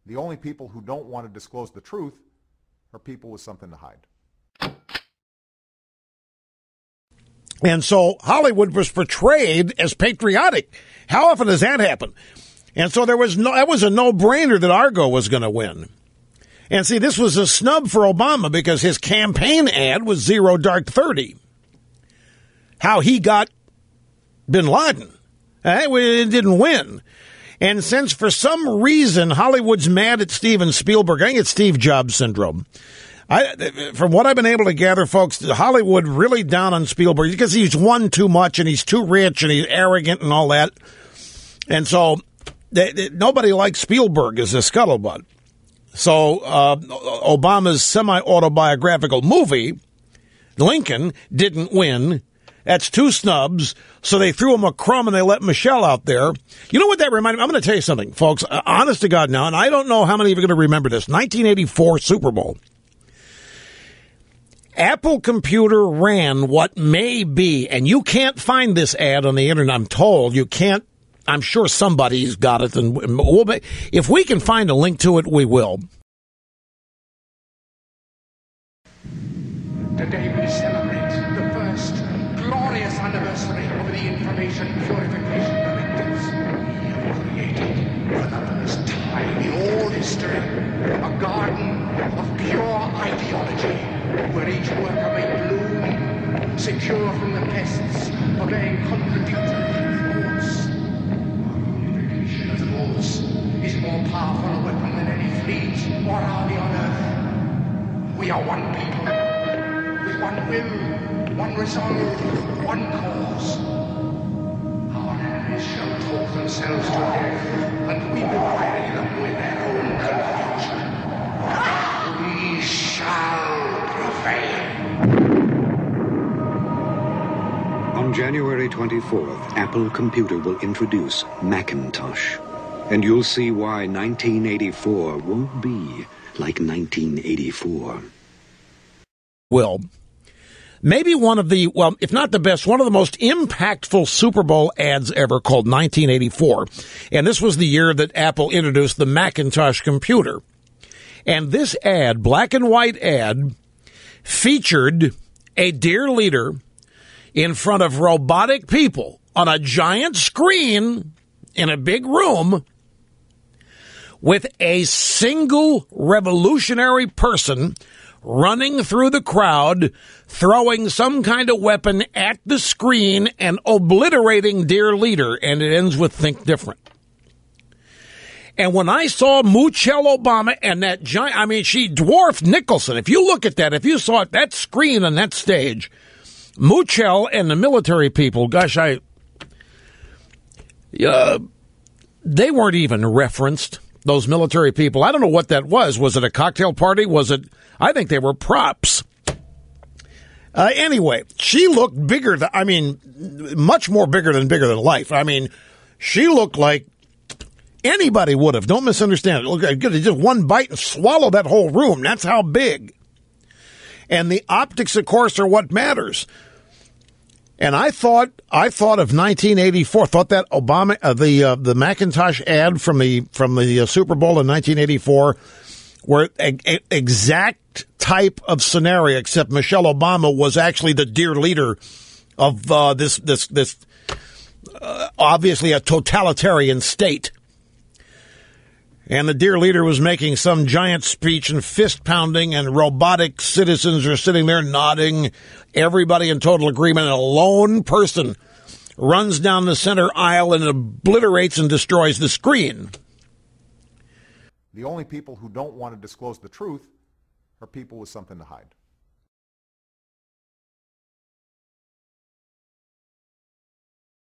The only people who don't want to disclose the truth are people with something to hide. And so Hollywood was portrayed as patriotic. How often does that happen? And so that was a no-brainer that Argo was going to win. And see, this was a snub for Obama because his campaign ad was Zero Dark 30. How he got bin Laden. It didn't win. And since for some reason Hollywood's mad at Steven Spielberg, I think it's Steve Jobs syndrome. From what I've been able to gather, folks, Hollywood really down on Spielberg because he's won too much and he's too rich and he's arrogant and all that. And so nobody likes Spielberg as a scuttlebutt. So Obama's semi-autobiographical movie, Lincoln, didn't win. That's 2 snubs. So they threw him a crumb and they let Moochelle out there. You know what that reminded me? I'm going to tell you something, folks. Honest to God now, and I don't know how many of you are going to remember this. 1984 Super Bowl. Apple Computer ran what may be, and you can't find this ad on the internet, I'm told. You can't. I'm sure somebody's got it. And if we can find a link to it, we will. Today we celebrate the first glorious anniversary of the Information Purification Directives. We have created, for the first time in all history, a garden of pure ideology, where each worker may bloom, secure from the pests, obeying contradictory thoughts. Purification of the laws is more powerful a weapon than any fleet or army on earth. We are one people, with one will, one resolve, one cause. Our enemies shall talk themselves to death, and we will bury them with their own confusion. We shall prevail. On January 24th, Apple Computer will introduce Macintosh. And you'll see why 1984 won't be like 1984. Will. Maybe one of the, well, if not the best, one of the most impactful Super Bowl ads ever, called 1984. And this was the year that Apple introduced the Macintosh computer. And this ad, black and white ad, featured a dear leader in front of robotic people on a giant screen in a big room with a single revolutionary person running through the crowd, throwing some kind of weapon at the screen and obliterating dear leader. And it ends with think different. And when I saw Moochelle Obama and that giant, I mean, she dwarfed Nicholson. If you look at that, if you saw it, that screen on that stage, Moochelle and the military people, gosh, they weren't even referenced, those military people. I don't know what that was. Was it a cocktail party? Was it? I think they were props. Anyway, she looked bigger than, I mean, much more bigger than life. I mean, she looked like anybody would have. Don't misunderstand it. Look, just one bite and swallow that whole room. That's how big. And the optics, of course, are what matters. And I thought of 1984. Thought that Obama, the Macintosh ad from the Super Bowl in 1984, were exact type of scenario. Except Michelle Obama was actually the dear leader of this obviously a totalitarian state. And the dear leader was making some giant speech and fist pounding, and robotic citizens are sitting there nodding, everybody in total agreement. And a lone person runs down the center aisle and obliterates and destroys the screen. The only people who don't want to disclose the truth are people with something to hide.